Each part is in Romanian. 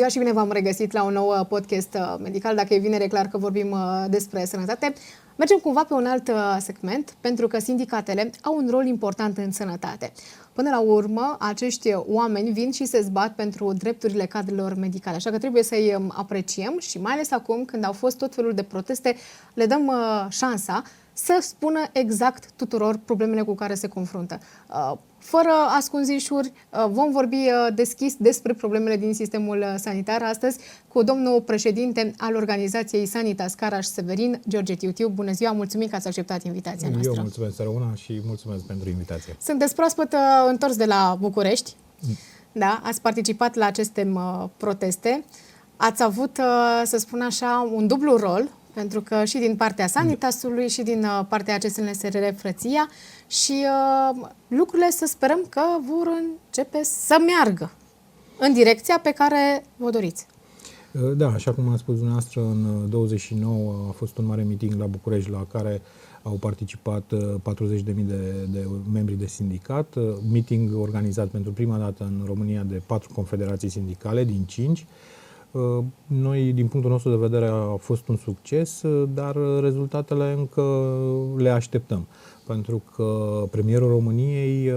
ziua și bine v-am regăsit la un nou podcast medical. Dacă e vineri, e clar că vorbim despre sănătate. Mergem cumva pe un alt segment, pentru că sindicatele au un rol important în sănătate. Până la urmă, acești oameni vin și se zbat pentru drepturile cadrelor medicale, așa că trebuie să-i apreciem și mai ales acum, când au fost tot felul de proteste, le dăm șansa să spună exact tuturor problemele cu care se confruntă. Fără ascunzișuri, vom vorbi deschis despre problemele din sistemul sanitar astăzi cu domnul președinte al organizației Sanitas, Caraș Severin, George Tiutiu. Bună ziua, mulțumim că ați acceptat invitația noastră. Eu mulțumesc, Sărăuna, și mulțumesc pentru invitație. Sunteți proaspăt întors de la București, da? Ați participat la aceste proteste. Ați avut, să spun așa, un dublu rol, pentru că și din partea Sanitasului și din partea CSNSRR Frăția și lucrurile să sperăm că vor începe să meargă în direcția pe care vă doriți. Da, așa cum a spus dumneavoastră, în 29 a fost un mare meeting la București la care au participat 40.000 de membri de sindicat, meeting organizat pentru prima dată în România de 4 confederații sindicale din 5. Noi, din punctul nostru de vedere, a fost un succes, dar rezultatele încă le așteptăm. Pentru că premierul României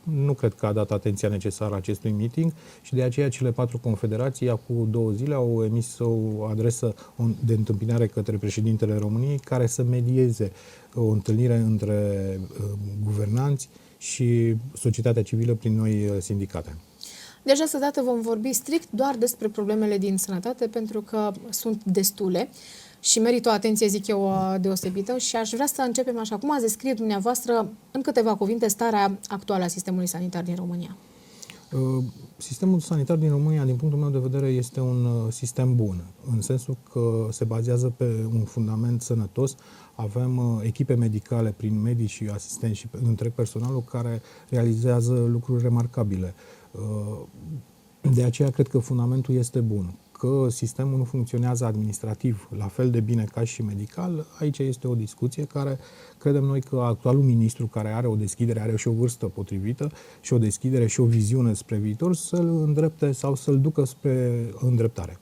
nu cred că a dat atenția necesară acestui meeting și de aceea cele 4 confederații, acum 2 zile, au emis o adresă de întâmpinare către președintele României care să medieze o întâlnire între guvernanți și societatea civilă prin noi sindicate. De această dată vom vorbi strict doar despre problemele din sănătate, pentru că sunt destule și merită o atenție, zic eu, deosebită și aș vrea să începem așa cum ați descrie dumneavoastră în câteva cuvinte starea actuală a sistemului sanitar din România. Sistemul sanitar din România, din punctul meu de vedere, este un sistem bun, în sensul că se bazează pe un fundament sănătos. Avem echipe medicale prin medici și asistenți și întreg personalul care realizează lucruri remarcabile. De aceea cred că fundamentul este bun. Că sistemul nu funcționează administrativ la fel de bine ca și medical, aici este o discuție care credem noi că actualul ministru, care are o deschidere, are și o vârstă potrivită și o deschidere și o viziune spre viitor, să-l îndrepte sau să-l ducă spre îndreptare.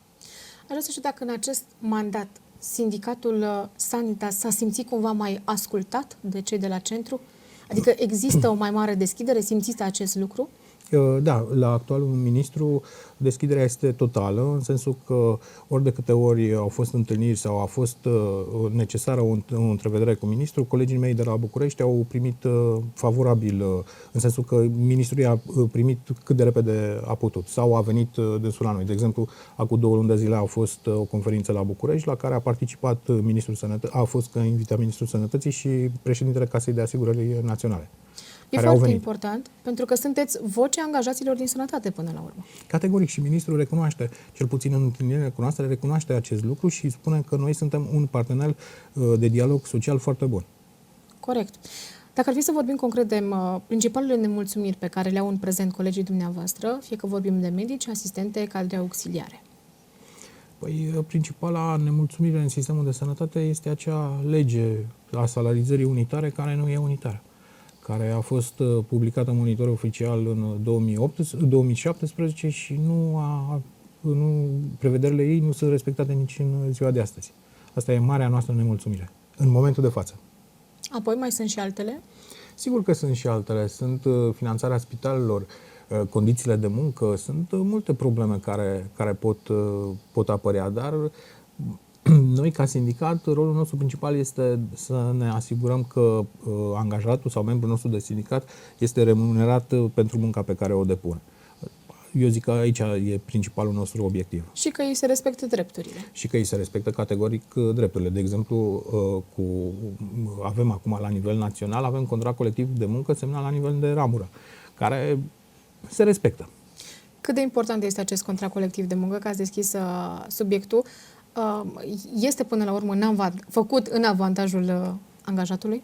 Aș vrea să știu dacă în acest mandat sindicatul Sanitas s-a simțit cumva mai ascultat de cei de la centru? Adică există o mai mare deschidere? Simțiți acest lucru? Da, la actualul ministru deschiderea este totală, în sensul că ori de câte ori au fost întâlniri sau a fost necesară o întrevedere cu ministrul, colegii mei de la București au primit favorabil, în sensul că ministrul i-a primit cât de repede a putut sau a venit dânsul la noi. De exemplu, acum 2 luni de zile a fost o conferință la București la care a participat ministrul Sănătății, a fost invitat ministrul Sănătății și președintele Casei de Asigurări Naționale. E foarte important, pentru că sunteți vocea angajaților din sănătate până la urmă. Categoric, și ministrul recunoaște, cel puțin în întâlnirile cu noastre, recunoaște acest lucru și spune că noi suntem un partener de dialog social foarte bun. Corect. Dacă ar fi să vorbim concret de principalele nemulțumiri pe care le au în prezent colegii dumneavoastră, fie că vorbim de medici, asistente, cadre auxiliare. Păi, principala nemulțumire în sistemul de sănătate este acea lege a salarizării unitare care nu e unitară, care a fost publicată în monitor oficial în 2017 și prevederile ei nu sunt respectate nici în ziua de astăzi. Asta e marea noastră nemulțumire, în momentul de față. Apoi mai sunt și altele? Sigur că sunt și altele. Sunt finanțarea spitalelor, condițiile de muncă, sunt multe probleme care pot apărea, dar noi, ca sindicat, rolul nostru principal este să ne asigurăm că angajatul sau membrul nostru de sindicat este remunerat pentru munca pe care o depune. Eu zic că aici e principalul nostru obiectiv. Și că îi se respectă drepturile. Și că îi se respectă categoric drepturile. De exemplu, avem acum la nivel național, avem contract colectiv de muncă semnat la nivel de ramură, care se respectă. Cât de important este acest contract colectiv de muncă, că ați deschis subiectul? Este până la urmă făcut în avantajul angajatului?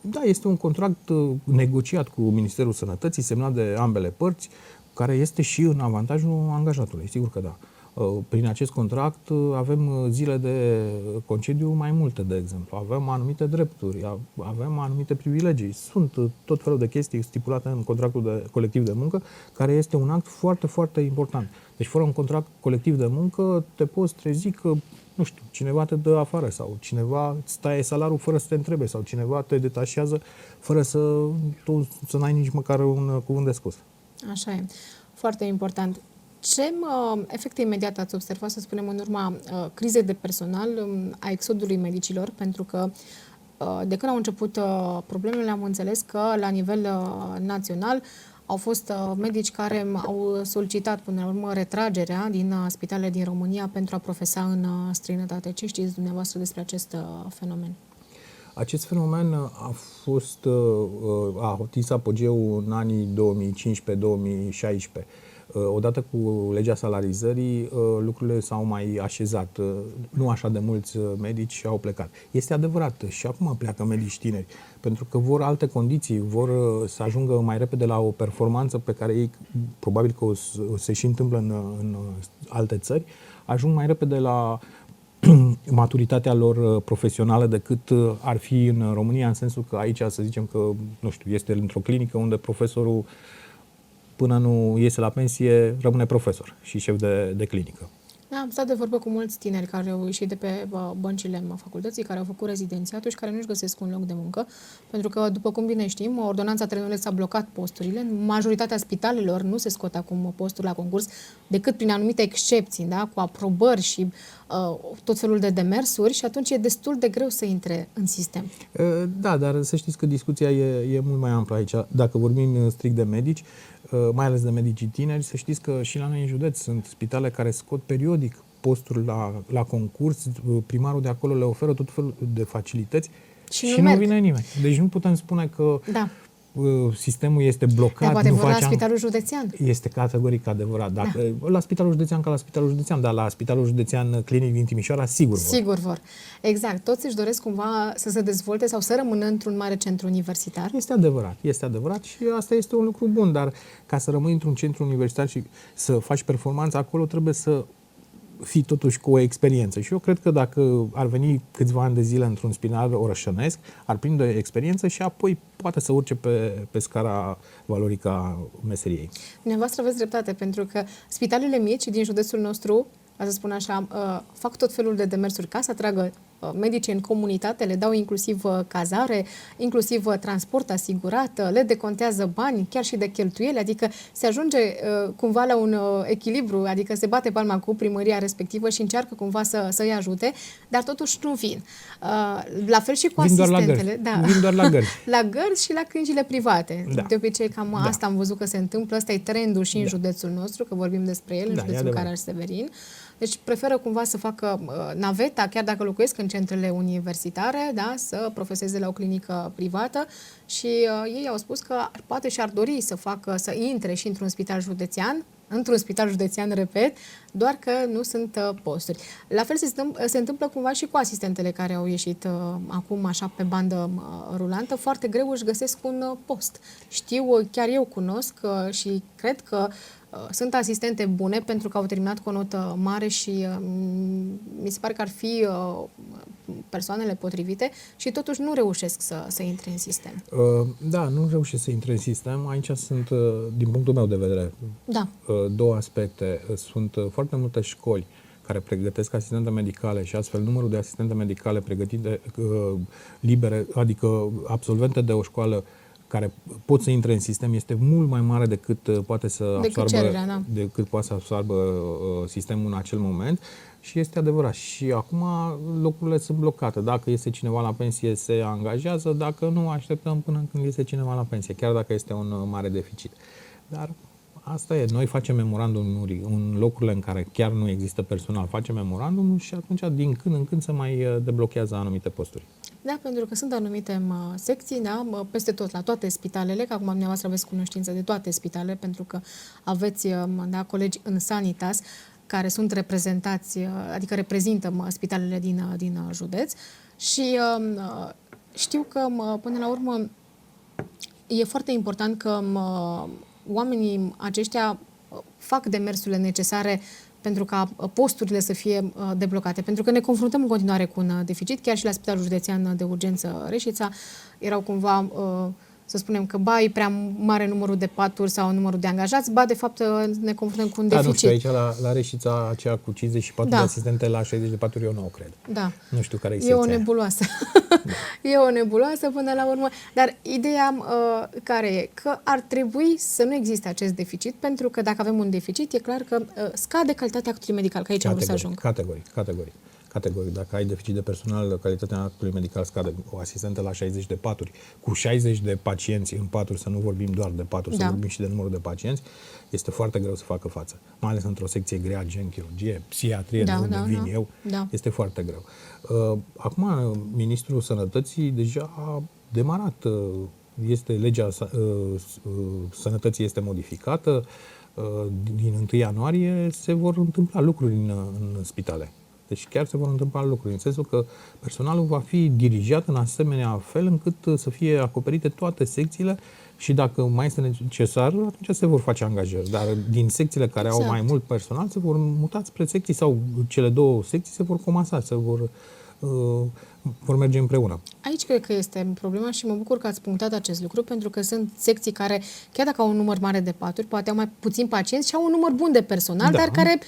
Da, este un contract negociat cu Ministerul Sănătății, semnat de ambele părți, care este și în avantajul angajatului, sigur că da. Prin acest contract avem zile de concediu mai multe, de exemplu. Avem anumite drepturi, avem anumite privilegii. Sunt tot felul de chestii stipulate în contractul colectiv de muncă, care este un act foarte, foarte important. Deci fără un contract colectiv de muncă te poți trezi că, nu știu, cineva te dă afară sau cineva îți taie salariul fără să te întrebe sau cineva te detașează fără tu să n-ai nici măcar un cuvânt de spus. Așa e. Foarte important. Ce efecte imediate ați observat, să spunem, în urma crizei de personal, a exodului medicilor? Pentru că de când au început problemele, am înțeles că la nivel național au fost medici care au solicitat până la urmă retragerea din spitalele din România pentru a profesa în străinătate. Ce știți dumneavoastră despre acest fenomen? Acest fenomen a atins apogeul în anii 2015-2016. Odată cu legea salarizării, lucrurile s-au mai așezat. Nu așa de mulți medici au plecat. Este adevărat, și acum pleacă medici tineri, pentru că vor alte condiții, vor să ajungă mai repede la o performanță pe care ei, probabil că se și întâmplă în alte țări, ajung mai repede la maturitatea lor profesională decât ar fi în România, în sensul că aici, să zicem că, nu știu, este într-o clinică unde profesorul, până nu iese la pensie, rămâne profesor și șef de clinică. Da, am stat de vorbă cu mulți tineri care au ieșit de pe băncile facultății, care au făcut rezidențiatul și care nu-și găsesc un loc de muncă, pentru că, după cum bine știm, ordonanța Trăinuleț a blocat posturile. În majoritatea spitalelor nu se scot acum posturi la concurs decât prin anumite excepții, da? Cu aprobări și tot felul de demersuri, și atunci e destul de greu să intre în sistem. Da, dar să știți că discuția e mult mai amplă aici. Dacă vorbim strict de medici, mai ales de medicii tineri, să știți că și la noi în județ sunt spitale care scot periodic posturi la concurs, primarul de acolo le oferă tot felul de facilități și nu vine nimeni. Deci nu putem spune că sistemul este blocat. Dar poate vor la spitalul județean. Este categoric adevărat. Dacă, la spitalul județean ca la spitalul județean, dar la spitalul județean clinic din Timișoara sigur vor. Sigur vor. Exact. Toți își doresc cumva să se dezvolte sau să rămână într-un mare centru universitar. Este adevărat și asta este un lucru bun, dar ca să rămâi într-un centru universitar și să faci performanță acolo, trebuie să fii totuși cu o experiență. Și eu cred că dacă ar veni câțiva ani de zile într-un spital orășănesc, ar prinde experiență și apoi poate să urce pe scara valorică a meseriei. Dumneavoastră aveți dreptate, pentru că spitalele mici din județul nostru, să spun așa, fac tot felul de demersuri ca să atragă medici în comunitate, le dau inclusiv cazare, inclusiv transport asigurat, le decontează bani, chiar și de cheltuieli, adică se ajunge cumva la un echilibru, adică se bate palma cu primăria respectivă și încearcă cumva să-i ajute, dar totuși nu vin. La fel și cu asistentele. Vin doar la gărzi. La gărzi și la clinicile private. Da. De obicei cam asta am văzut că se întâmplă, ăsta e trendul și în județul nostru, că vorbim despre el, în județul Caraș-Severin. Deci preferă cumva să facă naveta, chiar dacă locuiesc în centrele universitare, da, să profeseze la o clinică privată, și ei au spus că poate și-ar dori să intre și într-un spital județean, repet, doar că nu sunt posturi. La fel se întâmplă cumva și cu asistentele care au ieșit acum așa pe bandă rulantă, foarte greu își găsesc un post. Știu, chiar eu cunosc și cred că sunt asistente bune pentru că au terminat cu o notă mare și mi se pare că ar fi persoanele potrivite și totuși nu reușesc să intre în sistem. Da, nu reușesc să intre în sistem. Aici sunt, din punctul meu de vedere, două aspecte. Sunt foarte multe școli care pregătesc asistente medicale și astfel numărul de asistente medicale pregătite libere, adică absolvente de o școală care pot să intre în sistem, este mult mai mare decât poate să absoarbă sistemul în acel moment, și este adevărat. Și acum locurile sunt blocate. Dacă iese cineva la pensie, se angajează, dacă nu, așteptăm până când iese cineva la pensie, chiar dacă este un mare deficit. Dar asta e. Noi facem memorandumuri în locurile în care chiar nu există personal, facem memorandum și atunci din când în când se mai deblochează anumite posturi. Da, pentru că sunt anumite secții, da, peste tot, la toate spitalele, că acum dumneavoastră aveți cunoștință de toate spitalele, pentru că aveți colegi în Sanitas care sunt reprezentați, adică reprezintă spitalele din județ, și știu că până la urmă e foarte important că oamenii aceștia fac demersurile necesare pentru ca posturile să fie deblocate. Pentru că ne confruntăm în continuare cu un deficit, chiar și la Spitalul Județean de Urgență Reșița erau cumva, să spunem că ba e prea mare numărul de paturi sau numărul de angajați, ba de fapt ne confruntăm cu un deficit. Nu știu, aici la Reșița aceea cu 54 de asistente la 60 de paturi, eu nu o cred. Da. Nu știu care e secția. E o nebuloasă. Da. E o nebuloasă până la urmă. Dar ideea care e? Că ar trebui să nu existe acest deficit, pentru că dacă avem un deficit, e clar că scade calitatea actului medical, că aici am vrut să ajung. Categoric. Dacă ai deficit de personal, calitatea actului medical scade. O asistentă la 60 de paturi, cu 60 de pacienți în paturi, să nu vorbim doar de paturi, să vorbim și de numărul de pacienți, este foarte greu să facă față. Mai ales într-o secție grea, gen chirurgie, psihiatrie, de unde vin eu, este foarte greu. Acum, Ministrul Sănătății deja a demarat, legea Sănătății este modificată, din 1 ianuarie se vor întâmpla lucruri în spitale. Deci chiar se vor întâmpla lucruri, în sensul că personalul va fi dirijat în asemenea fel încât să fie acoperite toate secțiile și dacă mai este necesar, atunci se vor face angajări. Dar din secțiile care au mai mult personal se vor muta spre secții sau cele două secții se vor comasa, vor merge împreună. Aici cred că este problema și mă bucur că ați punctat acest lucru, pentru că sunt secții care, chiar dacă au un număr mare de paturi, poate au mai puțin pacienți și au un număr bun de personal, dar care,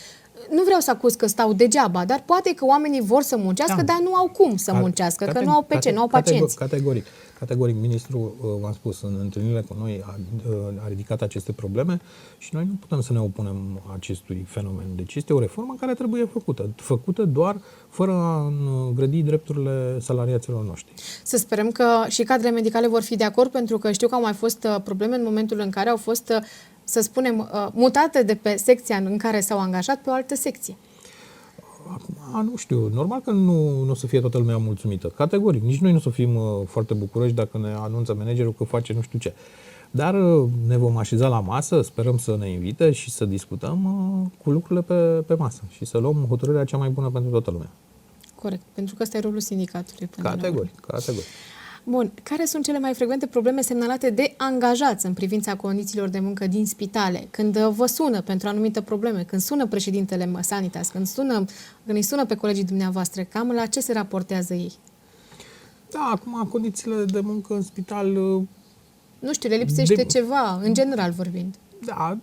nu vreau să acuz că stau degeaba, dar poate că oamenii vor să muncească, dar nu au cum să muncească, că nu au PC, nu au pacienți. Categoric, ministrul, v-am spus, în întâlnirile cu noi a ridicat aceste probleme și noi nu putem să ne opunem acestui fenomen. Deci este o reformă care trebuie făcută doar fără a îngrădi drepturile salariaților noștri. Să sperăm că și cadrele medicale vor fi de acord, pentru că știu că au mai fost probleme în momentul în care au fost, să spunem, mutate de pe secția în care s-au angajat pe o altă secție. Acum, nu știu, normal că nu o să fie toată lumea mulțumită. Categoric, nici noi nu o să fim foarte bucuroși dacă ne anunță managerul că face nu știu ce. Dar ne vom așeza la masă, sperăm să ne invite și să discutăm cu lucrurile pe masă și să luăm hotărârea cea mai bună pentru toată lumea. Corect, pentru că ăsta e rolul sindicatului. Categoric. Bun, care sunt cele mai frecvente probleme semnalate de angajați în privința condițiilor de muncă din spitale? Când vă sună pentru anumite probleme, când sună președintele Sanitas, când îi sună pe colegii dumneavoastră, cam la ce se raportează ei? Da, acum condițiile de muncă în spital... Nu știu, le lipsește ceva, în general vorbind. Da,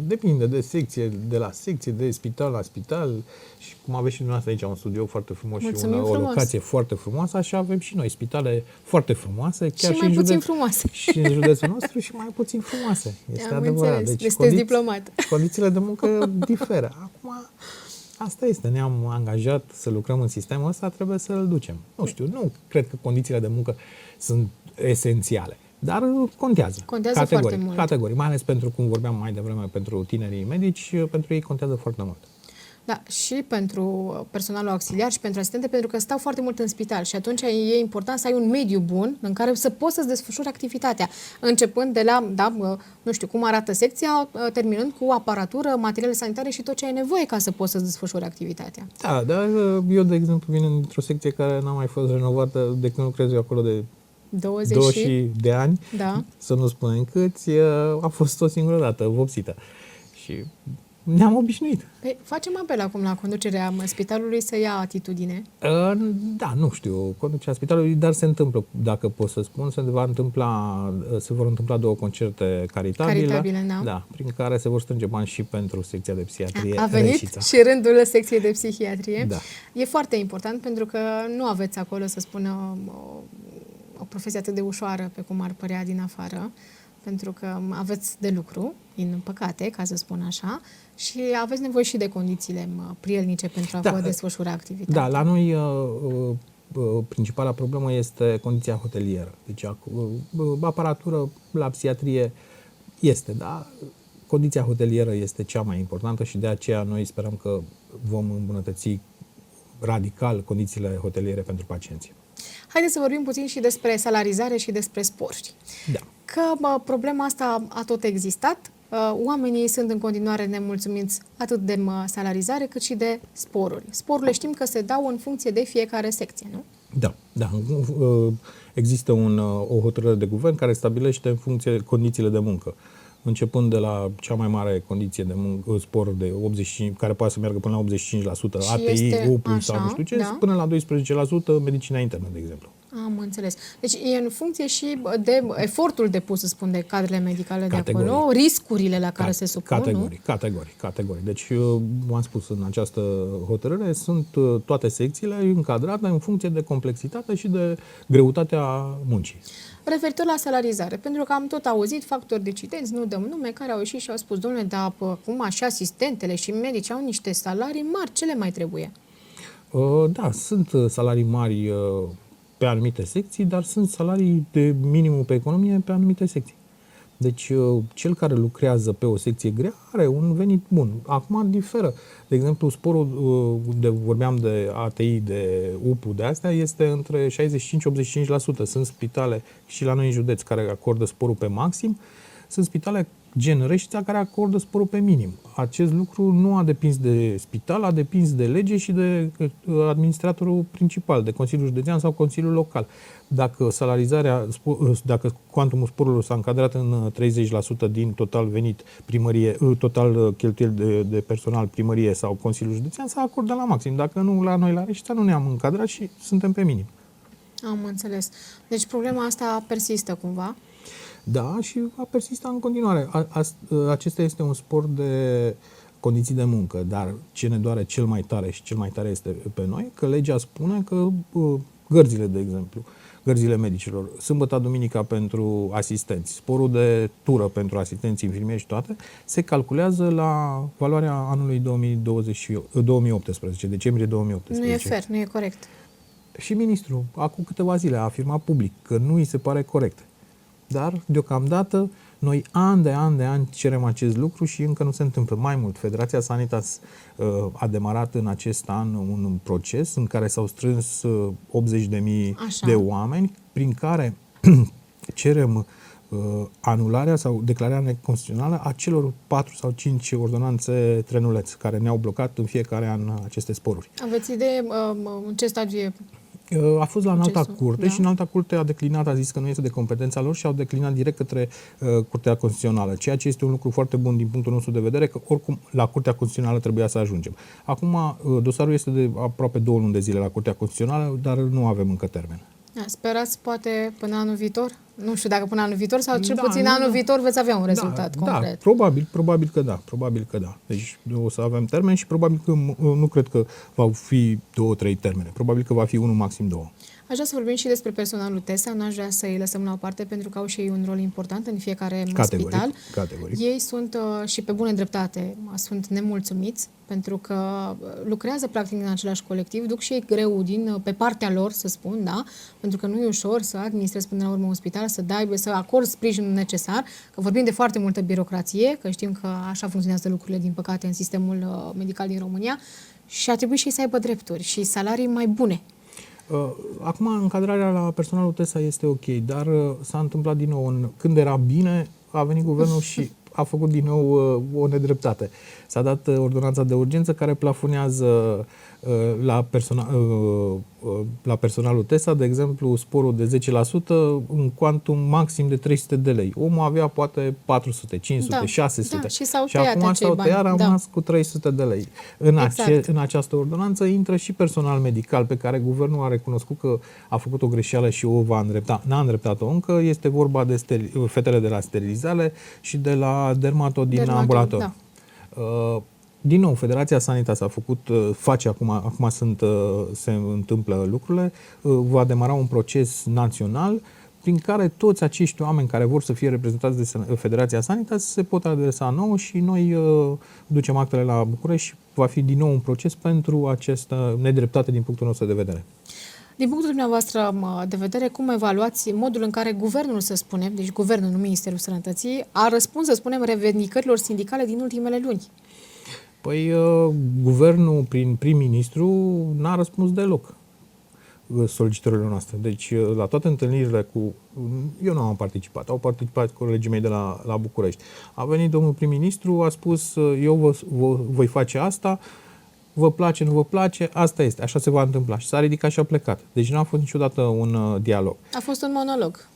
depinde de secție, de la secție, de spital la spital. Și cum aveți și dumneavoastră aici un studio foarte frumos. Mulțumim și o locație foarte frumoasă, așa avem și noi spitale foarte frumoase. Chiar și mai puțin frumoase. Și în județul nostru și mai puțin frumoase. Este adevărat. Deci sunteți diplomat. Condițiile de muncă diferă. Acum, asta este. Ne-am angajat să lucrăm în sistemul ăsta, trebuie să-l ducem. Nu știu, nu cred că condițiile de muncă sunt esențiale. Dar contează. Foarte mult. Categoric. Mai ales pentru, cum vorbeam mai devreme, pentru tinerii medici, pentru ei contează foarte mult. Da, și pentru personalul auxiliar și pentru asistente, pentru că stau foarte mult în spital și atunci e important să ai un mediu bun în care să poți să-ți desfășuri activitatea, începând de la, nu știu, cum arată secția, terminând cu aparatură, materiale sanitare și tot ce ai nevoie ca să poți să-ți desfășuri activitatea. Da, dar eu, de exemplu, vin într-o secție care n-a mai fost renovată de când lucrez eu acolo de 20 de ani, să nu spunem câți, a fost o singură dată vopsită. Și ne-am obișnuit. Păi, facem apel acum la conducerea spitalului să ia atitudine. Da, nu știu, conducerea spitalului, dar se întâmplă, dacă pot să spun, se vor întâmpla 2 concerte caritabile, da, prin care se vor strânge bani și pentru secția de psihiatrie. A venit Reșița. Și rândul secției de psihiatrie. Da. E foarte important, pentru că nu aveți acolo, să spună, o profesie atât de ușoară pe cum ar părea din afară, pentru că aveți de lucru, din păcate, ca să spun așa, și aveți nevoie și de condițiile prielnice pentru a vă desfășura activitatea. Da, la noi principala problemă este condiția hotelieră. Deci aparatură la psihiatrie este, da, condiția hotelieră este cea mai importantă și de aceea noi sperăm că vom îmbunătăți radical condițiile hoteliere pentru pacienți. Haideți să vorbim puțin și despre salarizare și despre sporuri. Da. Că problema asta a tot existat. Oamenii sunt în continuare nemulțumiți atât de salarizare cât și de sporuri. Sporurile știm că se dau în funcție de fiecare secție, nu? Da. Există o hotărâre de guvern care stabilește în funcție de condițiile de muncă. începând de la cea mai mare condiție de muncă, spor de 85, care poate să meargă până la 85%, Și ATI, este UPU așa, sau nu știu ce, da. până la 12% medicina internă, de exemplu. Am înțeles. Deci e în funcție și de efortul depus, să spun, de cadrele medicale de Categoric. acolo, riscurile la care se supun, Categoric. Deci, v-am spus, în această hotărâre sunt toate secțiile încadrate în funcție de complexitate și de greutatea muncii. Referitor la salarizare, pentru că am tot auzit factori decidenți, nu dăm nume, care au ieșit și au spus, domnule, dar acum și asistentele și medici au niște salarii mari, ce le mai trebuie? Da, sunt salarii mari pe anumite secții, dar sunt salarii de minimum pe economie pe anumite secții. Deci, cel care lucrează pe o secție grea are un venit bun. Acum diferă. De exemplu, sporul, vorbeam de ATI, de UPU, de astea, este între 65-85%. Sunt spitale și la noi în județ care acordă sporul pe maxim. Sunt spitale gen Reșița care acordă sporul pe minim. Acest lucru nu a depins de spital, a depins de lege și de administratorul principal, de Consiliul Județean sau Consiliul Local. Dacă dacă cuantumul sporului s-a încadrat în 30% din total venit primărie, total cheltuieli de personal primărie sau Consiliul Județean, s-a acordat la maxim. Dacă nu, la noi la Reșița nu ne-am încadrat și suntem pe minim. Am înțeles. Deci problema asta persistă cumva? Da, și va persista în continuare. Acesta este un spor de condiții de muncă, dar ce ne doare cel mai tare și cel mai tare este pe noi, că legea spune că gărzile, de exemplu, gărzile medicilor, sâmbătă, duminica pentru asistenți, sporul de tură pentru asistenți, infirmieri și toate, se calculează la valoarea anului 2018, decembrie 2018. Nu e fair, nu e corect. Și ministrul, acum câteva zile, a afirmat public că nu îi se pare corect. Dar, deocamdată, noi an de an cerem acest lucru și încă nu se întâmplă. Mai mult, Federația Sanitas a demarat în acest an un proces în care s-au strâns 80.000 de oameni, prin care cerem anularea sau declararea neconstituțională a celor 4 sau 5 ordonanțe trenuleț care ne-au blocat în fiecare an aceste sporuri. Aveți idee în ce stadiu e? A fost la înalta curte, da. Și înalta curte a declinat, a zis că nu este de competența lor și au declinat direct către Curtea Constituțională, ceea ce este un lucru foarte bun din punctul nostru de vedere, că oricum la Curtea Constituțională trebuia să ajungem. Acum dosarul este de aproape 2 luni de zile la Curtea Constituțională, dar nu avem încă termen. Sperați poate până anul viitor? Nu știu dacă până anul viitor sau cel puțin anul viitor veți avea un rezultat concret. Da, probabil că da. Deci o să avem termen și probabil că nu cred că va fi 2-3 termene. Probabil că va fi 1, maxim 2. Aș vrea să vorbim și despre personalul TESA, n-aș vrea să îi lăsăm la o parte pentru că au și ei un rol important în fiecare spital. Categoric. Ei sunt și pe bună dreptate, sunt nemulțumiți pentru că lucrează practic în același colectiv, duc și ei greu pe partea lor, să spun, da? Pentru că nu e ușor să administrezi până la urmă un spital, să acorzi sprijinul necesar, că vorbim de foarte multă birocrație, că știm că așa funcționează lucrurile, din păcate, în sistemul medical din România și ar trebui și ei să aibă drepturi și salarii mai bune. Acum, încadrarea la personalul TESA este ok, dar s-a întâmplat din nou. Când era bine, a venit guvernul și a făcut din nou o nedreptate. S-a dat ordonanța de urgență care plafonează la personalul TESA, de exemplu, sporul de 10% în cuantum maxim de 300 de lei. Omul avea poate 400, 500, 600. Da, și s-au tăiat acum s-au tăiat, a rămas cu 300 de lei. În această ordonanță intră și personal medical pe care guvernul a recunoscut că a făcut o greșeală și o va îndrepta. N-a îndreptat-o încă. Este vorba de fetele de la sterilizare și de la dermato din ambulator. Da. Din nou, Federația Sanitas acum se întâmplă lucrurile, va demara un proces național prin care toți acești oameni care vor să fie reprezentați de Federația Sanitas se pot adresa nouă și noi ducem actele la București și va fi din nou un proces pentru această nedreptate din punctul nostru de vedere. Din punctul dumneavoastră de vedere, cum evaluați modul în care guvernul, să spunem, deci guvernul, nu Ministerul Sănătății, a răspuns, să spunem, revendicărilor sindicale din ultimele luni? Păi, guvernul, prin prim-ministru, n-a răspuns deloc solicitările noastre. Deci, la toate întâlnirile eu nu am participat, au participat colegii mei de la București. A venit domnul prim-ministru, a spus, eu voi face asta, vă place, nu vă place, asta este, așa se va întâmpla. Și s-a ridicat și a plecat. Deci nu a fost niciodată un dialog. A fost un monolog.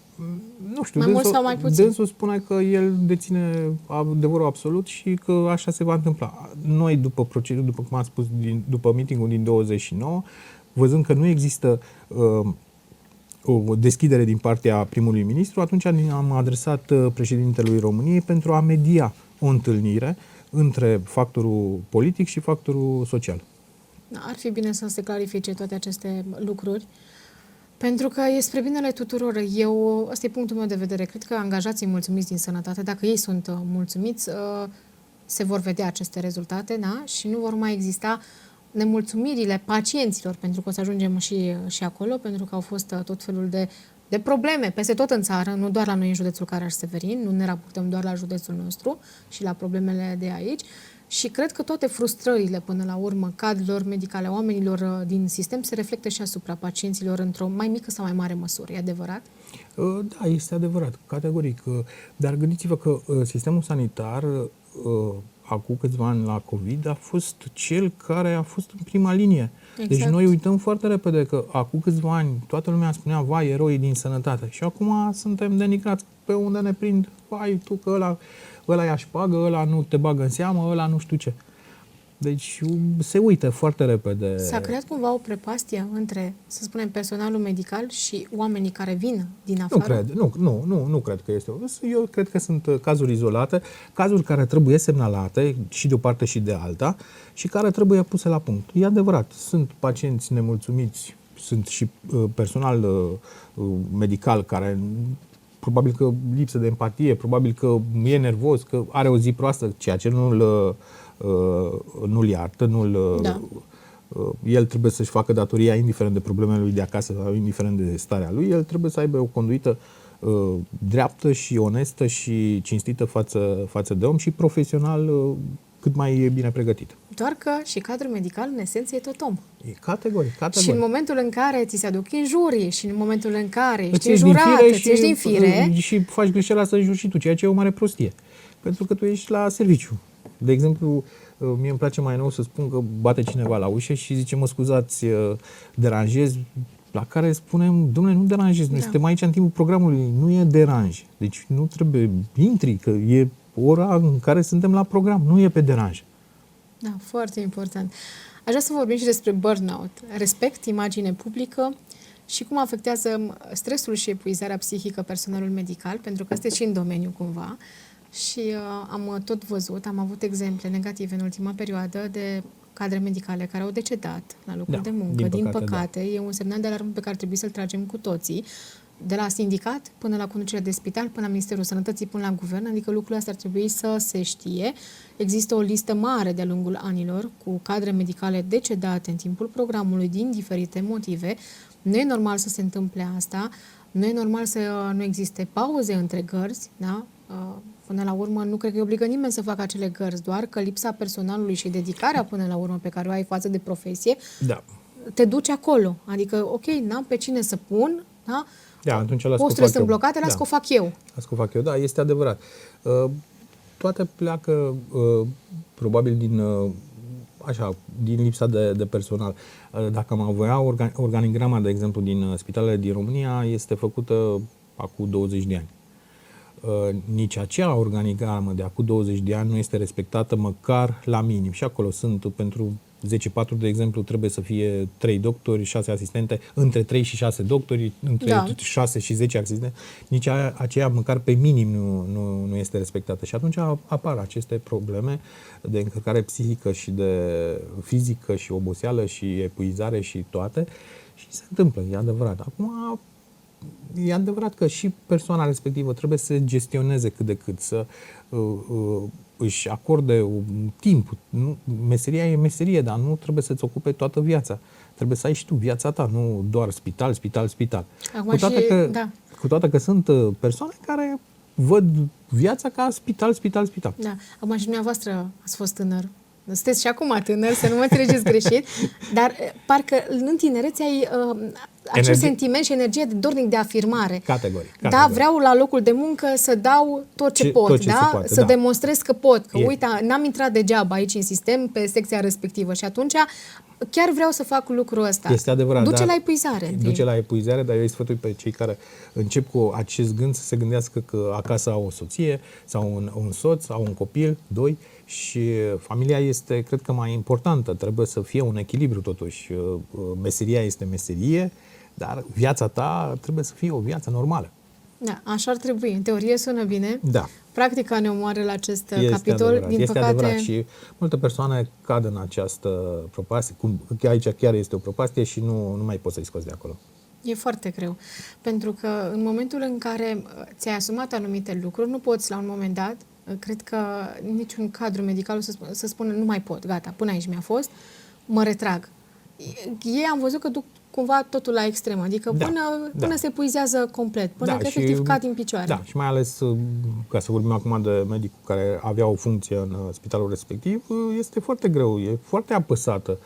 Nu știu, Mai mult sau mai puțin? dânsul spune că el deține adevărul absolut și că așa se va întâmpla. Noi, după procedură, după cum am spus, după meeting-ul din 29, văzând că nu există o deschidere din partea primului ministru, atunci am adresat președintelui României pentru a media o întâlnire între factorul politic și factorul social. Ar fi bine să se clarifice toate aceste lucruri, pentru că e spre binele tuturor. Ăsta e punctul meu de vedere. Cred că angajații mulțumiți din sănătate, dacă ei sunt mulțumiți, se vor vedea aceste rezultate, da? Și nu vor mai exista nemulțumirile pacienților, pentru că o să ajungem și acolo, pentru că au fost tot felul de probleme peste tot în țară, nu doar la noi în județul Caraș-Severin, nu ne raportăm doar la județul nostru și la problemele de aici. Și cred că toate frustrările, până la urmă, cadrelor medicale, oamenilor din sistem, se reflectă și asupra pacienților într-o mai mică sau mai mare măsură. E adevărat? Da, este adevărat, categoric. Dar gândiți-vă că sistemul sanitar, acum câțiva ani la COVID, a fost cel care a fost în prima linie. Exact. Deci noi uităm foarte repede că acum câțiva ani toată lumea spunea, vai, eroii din sănătate. Și acum suntem denigrați pe unde ne prind, vai, tu că ăla ia șpagă, ăla nu te bagă în seamă, ăla nu știu ce. Deci se uită foarte repede. S-a creat cumva o prepastie între, să spunem, personalul medical și oamenii care vin din afară? Nu cred că este. Eu cred că sunt cazuri izolate, cazuri care trebuie semnalate și de o parte și de alta și care trebuie puse la punct. E adevărat, sunt pacienți nemulțumiți, sunt și personal medical care probabil că lipsă de empatie, probabil că e nervos, că are o zi proastă, ceea ce nu-l iartă, el trebuie să-și facă datoria indiferent de problemele lui de acasă sau indiferent de starea lui, el trebuie să aibă o conduită dreaptă și onestă și cinstită față de om și profesional cât mai bine pregătit. Doar că și cadrul medical, în esență, e tot om. E categoric. Și în momentul în care ți se aduc injurii și în momentul în care ești înjurat, îți ieși din fire și faci greșeala să înjuri și tu, ceea ce e o mare prostie. Pentru că tu ești la serviciu. De exemplu, mie îmi place mai nou să spun că bate cineva la ușă și zice, mă scuzați, deranjez, la care spunem, dom'le, nu deranjez, noi suntem aici în timpul programului, nu e deranj. Deci nu trebuie, intri, că e ora în care suntem la program, nu e pe deranj. Da, foarte important. Aș vrea să vorbim și despre burnout, respect, imagine publică și cum afectează stresul și epuizarea psihică personalul medical, pentru că este și în domeniu cumva. Și am tot văzut, am avut exemple negative în ultima perioadă de cadre medicale care au decedat la locul de muncă. Din păcate, e un semnal de alarmă pe care trebuie să-l tragem cu toții, de la sindicat până la conducerea de spital, până la Ministerul Sănătății, până la guvern, adică lucrurile astea ar trebui să se știe. Există o listă mare de-a lungul anilor cu cadre medicale decedate în timpul programului din diferite motive. Nu e normal să se întâmple asta, nu e normal să nu existe pauze între gărzi, da? Până la urmă, nu cred că îi obligă nimeni să facă acele gărzi, doar că lipsa personalului și dedicarea până la urmă pe care o ai față de profesie, te duce acolo. Adică, ok, n-am pe cine să pun, da? Atunci posturile sunt blocate, las că o fac eu. Las că o fac eu, da, este adevărat. Toate pleacă probabil din lipsa de personal. Dacă am avea organigrama, de exemplu, din spitalele din România, este făcută acum 20 de ani. Nici acea organigramă de acum 20 de ani nu este respectată măcar la minim. Și acolo sunt pentru 10 paturi, de exemplu, trebuie să fie 3 doctori, 6 asistente, între 3 și 6 doctori, între 6 și 10 asistente. Nici aceea măcar pe minim nu este respectată. Și atunci apar aceste probleme de încărcare psihică și de fizică și oboseală și epuizare și toate. Și se întâmplă, e adevărat. Acum, e adevărat că și persoana respectivă trebuie să gestioneze cât de cât, să își acorde un timp. Meseria e meserie, dar nu trebuie să-ți ocupe toată viața. Trebuie să ai și tu viața ta, nu doar spital. Cu toate că sunt persoane care văd viața ca spital. Da. Acum și dumneavoastră ați fost tânăr. Sunteți și acum tânăr, să nu mă înțelegeți greșit, dar parcă în tinerețe ai acel sentiment și energie de dornic de afirmare. Categoric. Da, vreau la locul de muncă să dau tot ce pot, să demonstrez că pot, că uite, n-am intrat degeaba aici în sistem pe secția respectivă și atunci chiar vreau să fac lucrul ăsta. Este adevărat. Duce dar la epuizare. Duce la epuizare, dar eu îi sfătui pe cei care încep cu acest gând să se gândească că acasă au o soție sau un soț sau un copil, doi, și familia este, cred că, mai importantă. Trebuie să fie un echilibru totuși. Meseria este meserie, dar viața ta trebuie să fie o viață normală. Da, așa ar trebui. În teorie sună bine. Da. Practica ne omoară la acest Este capitol. adevărat, Din este păcate, adevărat și multe persoane cad în această propastie. Aici chiar este o propastie și nu mai poți să-i scoți de acolo. e foarte greu. Pentru că în momentul în care ți-ai asumat anumite lucruri, nu poți la un moment dat, cred că niciun cadru medical să spună nu mai pot, gata, până aici mi-a fost, mă retrag. Ei am văzut că duc cumva totul la extrem, adică până se epuizează complet, până că efectiv cad din picioare. Da, și mai ales, ca să vorbim acum de medicul care avea o funcție în spitalul respectiv, este foarte greu, e foarte apăsată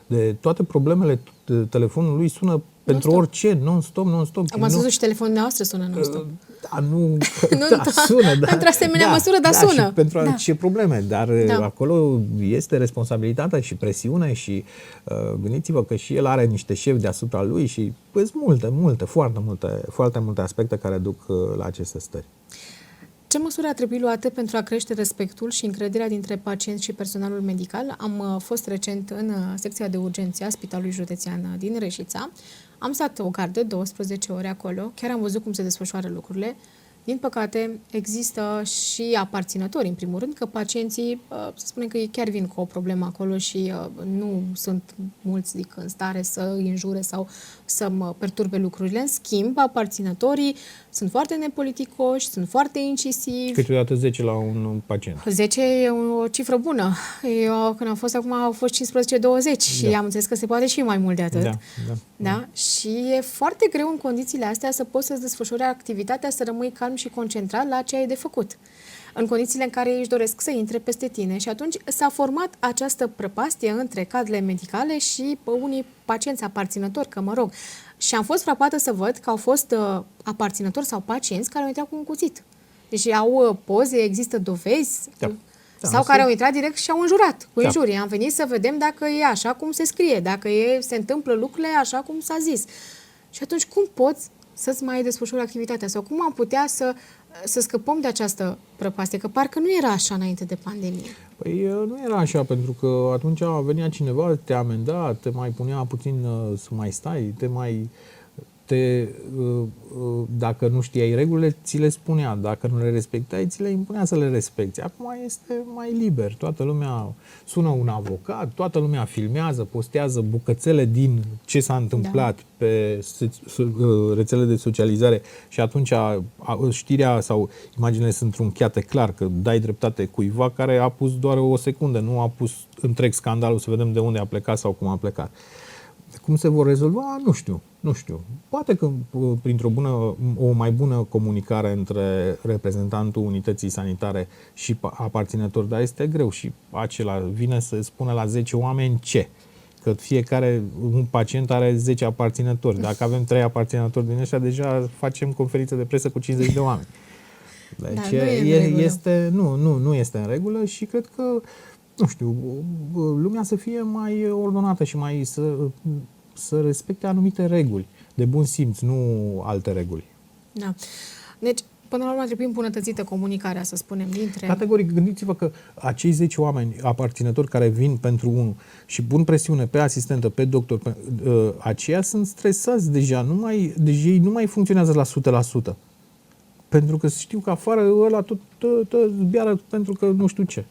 de toate problemele, telefonul lui sună pentru orice, non-stop. Am văzut și telefonul noastră sună non-stop. Da, nu, da, sună, da. Într-o asemenea măsură, dar sună. Și pentru ce probleme, dar acolo este responsabilitatea și presiune și gândiți-vă că și el are niște șefi deasupra lui și sunt foarte multe aspecte care duc la aceste stări. Ce măsuri ar trebui luate pentru a crește respectul și încrederea dintre pacienți și personalul medical? Am fost recent în secția de urgențe a Spitalului Județean din Reșița. Am stat o gardă, 12 ore acolo, chiar am văzut cum se desfășoară lucrurile. Din păcate, există și aparținători, în primul rând, că pacienții, să spunem că ei chiar vin cu o problemă acolo și nu sunt mulți, zic, în stare să îi înjure sau să mă perturbe lucrurile. În schimb, aparținătorii sunt foarte nepoliticoși, sunt foarte incisivi. Câteodată 10 la un pacient. 10 e o cifră bună. Eu, când am fost acum, au fost 15-20 și am înțeles că se poate și mai mult de atât. Da? Și e foarte greu în condițiile astea să poți să-ți desfășori activitatea, să rămâi calm și concentrat la ce ai de făcut. În condițiile în care ei își doresc să intre peste tine și atunci s-a format această prăpastie între cadrele medicale și unii pacienți aparținători, că mă rog. Și am fost frapată să văd că au fost aparținători sau pacienți care au intrat cu un cuțit. Deci au poze, există dovezi, sau care au intrat direct și au înjurat cu injurii. Am venit să vedem dacă e așa cum se scrie, dacă se întâmplă lucrurile așa cum s-a zis. Și atunci cum poți să-ți mai desfășori activitatea? Sau cum am putea să scăpăm de această prăpastie? Că parcă nu era așa înainte de pandemie. Păi nu era așa, pentru că atunci venea cineva, te amenda, te mai punea puțin să mai stai, dacă nu știai regulile, ți le spunea. Dacă nu le respectai, ți le impunea să le respecti. Acum este mai liber. Toată lumea sună un avocat, toată lumea filmează, postează bucățele din ce s-a întâmplat pe rețelele de socializare și atunci știrea sau imaginele sunt trunchiate clar, că dai dreptate cuiva care a pus doar o secundă, nu a pus întreg scandalul să vedem de unde a plecat sau cum a plecat. Cum se vor rezolva? Nu știu. Poate că o mai bună comunicare între reprezentantul unității sanitare și aparținător, dar este greu și acela vine să spună la 10 oameni ce? Că un pacient are 10 aparținători. Dacă avem 3 aparținători din ăștia, deja facem conferință de presă cu 50 de oameni. Deci nu este în regulă și cred că lumea să fie mai ordonată și mai să respecte anumite reguli de bun simț, nu alte reguli. Da. Deci, până la urmă, trebuie îmbunătățită comunicarea, să spunem, dintre... Categoric, gândiți-vă că acei 10 oameni aparținători care vin pentru unul și pun presiune pe asistentă, pe doctor, aceia sunt stresați deja, deci ei nu mai funcționează la 100%. Pentru că știu că afară ăla tot zbiară pentru că nu știu ce.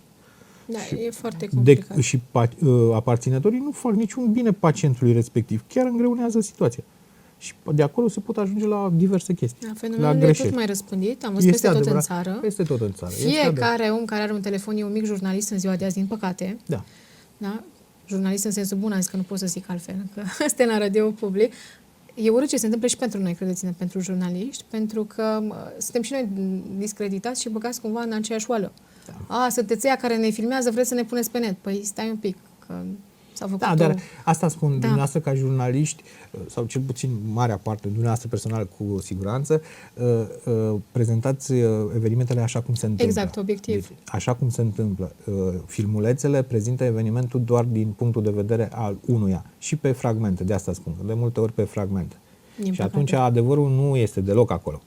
Da, e foarte complicat. Și aparținătorii nu fac niciun bine pacientului respectiv. Chiar îngreunează situația. Și de acolo se pot ajunge la diverse chestii. Da, fenomenul e tot mai răspândit. Am văzut peste tot în țară. Peste tot în țară. Fiecare om care are un telefon e un mic jurnalist în ziua de azi, din păcate. Da. Jurnalist în sensul bun, am zis că nu pot să zic altfel, că ăsta e la radio public. E urât ce se întâmplă și pentru noi, credeți-ne, pentru jurnaliști, pentru că suntem și noi discreditați și băgați cumva în aceeași oală. Da. Sunteți ăia care ne filmează, vreți să ne puneți pe net. Păi stai un pic, că S-a făcut Da, dar asta spun, dumneavoastră ca jurnaliști, sau cel puțin marea parte, dumneavoastră personal cu siguranță, prezentați evenimentele așa cum se întâmplă. Exact, obiectiv. Deci, așa cum se întâmplă. Filmulețele prezintă evenimentul doar din punctul de vedere al unuia și pe fragmente, de asta spun, de multe ori pe fragmente. Și atunci adevărul nu este deloc acolo.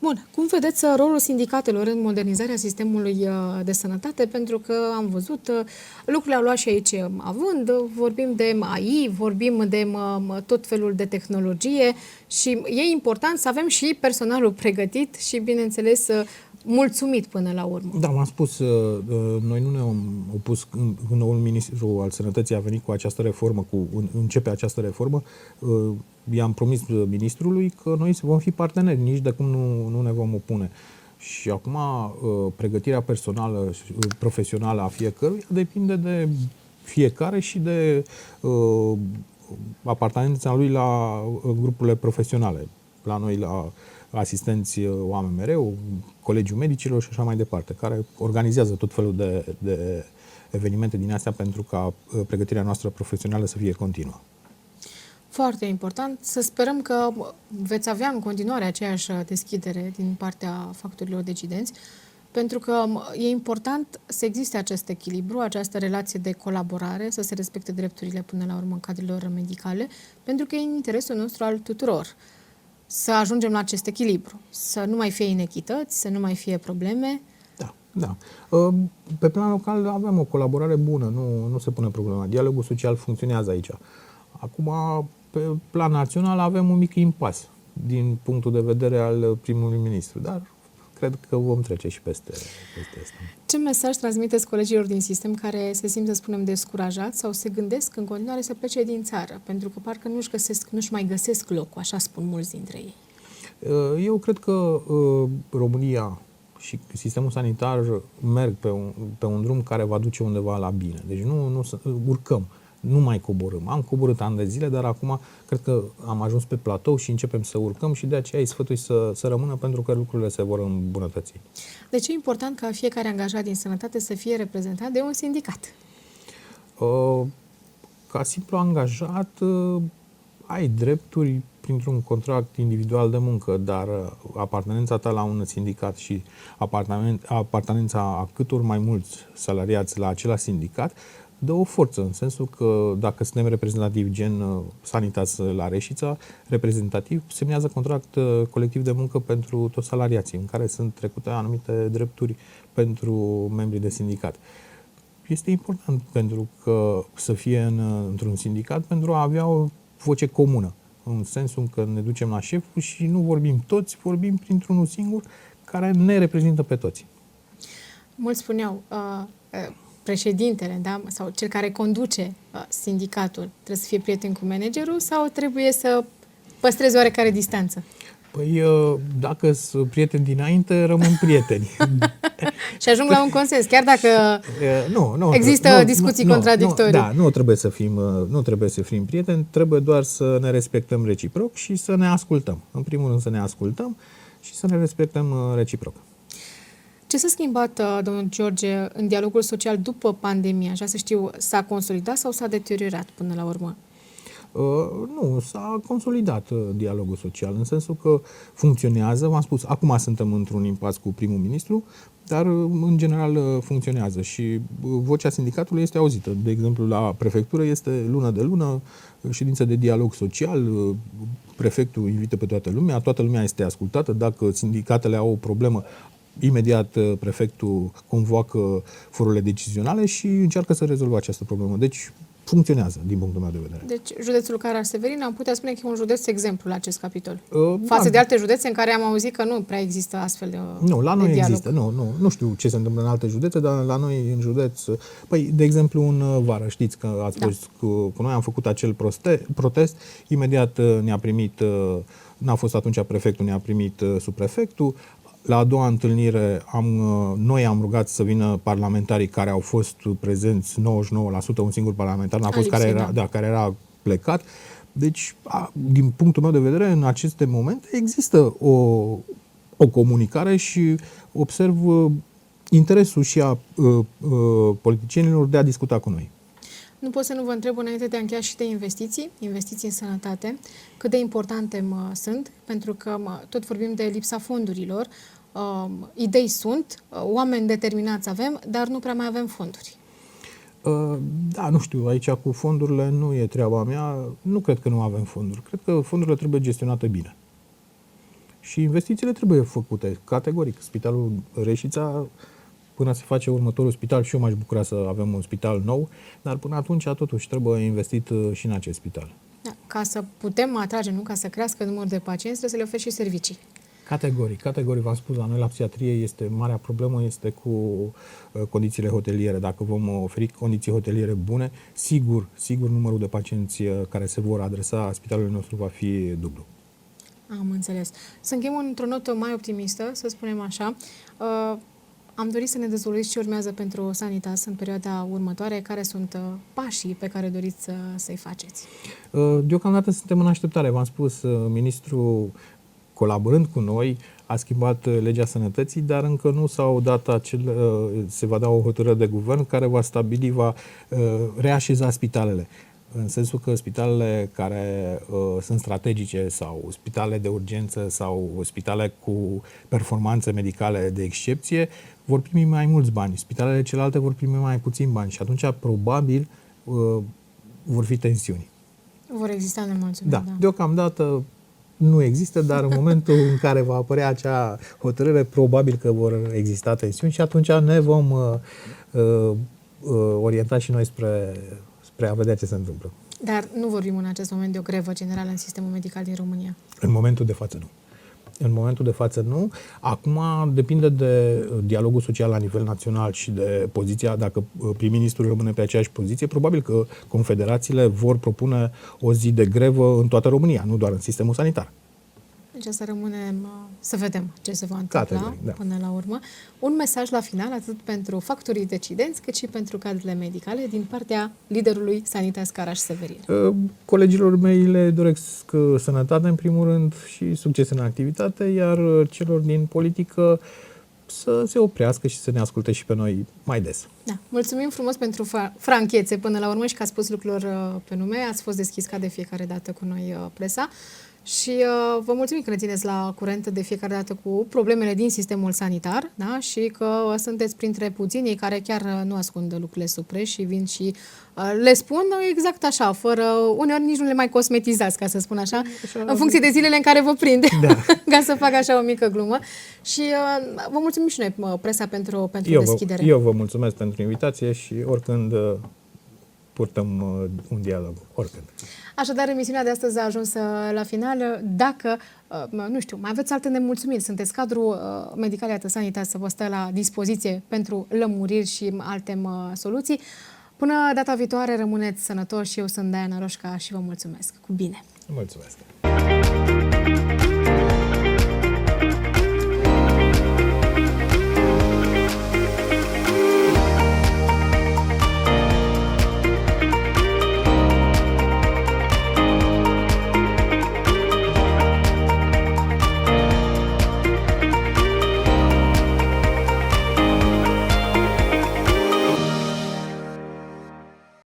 Bun. Cum vedeți rolul sindicatelor în modernizarea sistemului de sănătate? Pentru că am văzut, lucrurile au luat și aici având, vorbim de AI, vorbim de tot felul de tehnologie și e important să avem și personalul pregătit și, bineînțeles, mulțumit până la urmă. Da, m-am spus, noi nu ne-am opus când noul ministru al Sănătății a venit cu această reformă, începe această reformă, i-am promis ministrului că noi vom fi parteneri, nici de cum nu ne vom opune. Și acum pregătirea personală, profesională a fiecăruia depinde de fiecare și de apartenența lui la grupurile profesionale. La noi, la asistenți OAMMR, Colegiul Medicilor și așa mai departe, care organizează tot felul de evenimente din astea pentru ca pregătirea noastră profesională să fie continuă. Foarte important. Să sperăm că veți avea în continuare aceeași deschidere din partea factorilor decidenți, pentru că e important să existe acest echilibru, această relație de colaborare, să se respecte drepturile până la urmă în cadrelor medicale, pentru că e în interesul nostru al tuturor să ajungem la acest echilibru, să nu mai fie inechități, să nu mai fie probleme. Da. Pe plan local avem o colaborare bună, nu se pune problema. Dialogul social funcționează aici. Acum, pe plan național, avem un mic impas din punctul de vedere al primului ministru, dar cred că vom trece și peste asta. Ce mesaj transmiteți colegilor din sistem care se simt, să spunem, descurajați sau se gândesc în continuare să plece din țară, pentru că parcă nu-și mai găsesc locul, așa spun mulți dintre ei? Eu cred că România și sistemul sanitar merg pe un drum care va duce undeva la bine. Deci nu urcăm, nu mai coborâm. Am coborât ani de zile, dar acum cred că am ajuns pe platou și începem să urcăm și de aceea îi sfătui să rămână, pentru că lucrurile se vor îmbunătăți. Deci e important ca fiecare angajat din sănătate să fie reprezentat de un sindicat. Ca simplu angajat ai drepturi printr-un contract individual de muncă, dar apartenența ta la un sindicat și apartenența a cât ori mai mulți salariați la același sindicat dă o forță, în sensul că dacă suntem reprezentativi gen Sanitas la Reșița, reprezentativ semnează contract colectiv de muncă pentru toți salariații, în care sunt trecute anumite drepturi pentru membrii de sindicat. Este important pentru că să fie într-un sindicat pentru a avea o voce comună, în sensul că ne ducem la șef și nu vorbim toți, vorbim printr-unul singur care ne reprezintă pe toți. Mulți spuneau, președintele, da? Sau cel care conduce sindicatul trebuie să fie prieten cu managerul sau trebuie să păstreze oarecare distanță? Păi, dacă sunt prieteni dinainte, rămân prieteni. Și ajung la un consens, chiar dacă există discuții contradictorii. Da, nu trebuie să fim prieteni, trebuie doar să ne respectăm reciproc și să ne ascultăm. În primul rând să ne ascultăm și să ne respectăm reciproc. Ce s-a schimbat, domnul George, în dialogul social după pandemie? Așa să știu, s-a consolidat sau s-a deteriorat până la urmă? Nu, s-a consolidat dialogul social, în sensul că funcționează. V-am spus, acum suntem într-un impas cu primul ministru, dar în general funcționează și vocea sindicatului este auzită. De exemplu, la prefectură este lună de lună ședință de dialog social, prefectul invită pe toată lumea este ascultată. Dacă sindicatele au o problemă, imediat prefectul convoacă forurile decizionale și încearcă să rezolve această problemă. Deci funcționează, din punctul meu de vedere. Deci, județul Caraș-Severin, am putea spune că e un județ exemplu la acest capitol. Față de alte județe în care am auzit că nu prea există astfel de Nu, la noi dialog. există. Nu știu ce se întâmplă în alte județe, dar la noi în județ... Păi, de exemplu, în vară, știți că ați fost cu noi, am făcut acel protest, imediat ne-a primit, n-a fost atunci prefectul, ne-a primit subprefectul. La a doua întâlnire noi am rugat să vină parlamentarii care au fost prezenți, 99%, un singur parlamentar n-a fost, care era plecat. Deci, din punctul meu de vedere, în aceste momente există o comunicare și observ interesul și a politicienilor de a discuta cu noi. Nu pot să nu vă întreb înainte de a încheia și de investiții în sănătate, cât de importante sunt, pentru că tot vorbim de lipsa fondurilor, idei sunt, oameni determinați avem, dar nu prea mai avem fonduri. Da, nu știu, aici cu fondurile nu e treaba mea, nu cred că nu avem fonduri, cred că fondurile trebuie gestionate bine. Și investițiile trebuie făcute, categoric. Spitalul Reșița, până se face următorul spital, și eu m-aș bucura să avem un spital nou, dar până atunci, totuși, trebuie investit și în acest spital. Da, ca să putem atrage, nu ca să crească numărul de pacienți, trebuie să le oferi și servicii. Categoric, v-am spus, la noi la psihiatrie marea problemă este cu condițiile hoteliere. Dacă vom oferi condiții hoteliere bune, sigur numărul de pacienți care se vor adresa spitalului nostru va fi dublu. Am înțeles. Să încheiem într-o notă mai optimistă, să spunem așa. Am dorit să ne dezvăluiți ce urmează pentru Sanitas în perioada următoare, care sunt pașii pe care doriți să-i faceți. Deocamdată suntem în așteptare. V-am spus, ministrul, colaborând cu noi, a schimbat legea sănătății, dar încă nu s-au dat se va da o hotărâre de guvern care va stabili, va reașeza spitalele. În sensul că spitalele care sunt strategice sau spitale de urgență sau spitale cu performanțe medicale de excepție vor primi mai mulți bani. Spitalele celelalte vor primi mai puțin bani și atunci probabil vor fi tensiuni. Vor exista nemulțumiri. Da, deocamdată nu există, dar în momentul în care va apărea acea hotărâre, probabil că vor exista tensiuni și atunci ne vom orienta și noi spre a vedea ce se întâmplă. Dar nu vorbim în acest moment de o grevă generală în sistemul medical din România. În momentul de față nu. În momentul de față nu. Acum depinde de dialogul social la nivel național și de poziția, dacă prim-ministrul rămâne pe aceeași poziție, probabil că confederațiile vor propune o zi de grevă în toată România, nu doar în sistemul sanitar. Deci să rămânem să vedem ce se va întâmpla până la urmă. Un mesaj la final, atât pentru factorii decidenți, cât și pentru cadrele medicale, din partea liderului Sanitas Caraș-Severin. Colegilor mei le doresc sănătate, în primul rând, și succes în activitate, iar celor din politică să se oprească și să ne asculte și pe noi mai des. Da. Mulțumim frumos pentru franchețe până la urmă și că ați spus lucrurilor pe nume. Ați fost deschis ca de fiecare dată cu noi, presa. Și vă mulțumim că ne țineți la curent de fiecare dată cu problemele din sistemul sanitar, da? Și că sunteți printre puținii care chiar nu ascund lucrurile sub preș și vin și le spun exact așa, fără, uneori nici nu le mai cosmetizați, ca să spun așa, în funcție de zilele în care vă prinde, ca să fac așa o mică glumă. Și vă mulțumim și noi, presa, pentru deschidere. Eu vă mulțumesc pentru invitație și oricând purtăm un dialog, oricând. Așadar, emisiunea de astăzi a ajuns la final. Dacă, nu știu, mai aveți alte nemulțumiri, sunteți cadru medical, iată, Sanitas să vă stă la dispoziție pentru lămuriri și alte soluții. Până data viitoare, rămâneți sănătoși. Eu sunt Diana Roșca și vă mulțumesc. Cu bine! Mulțumesc!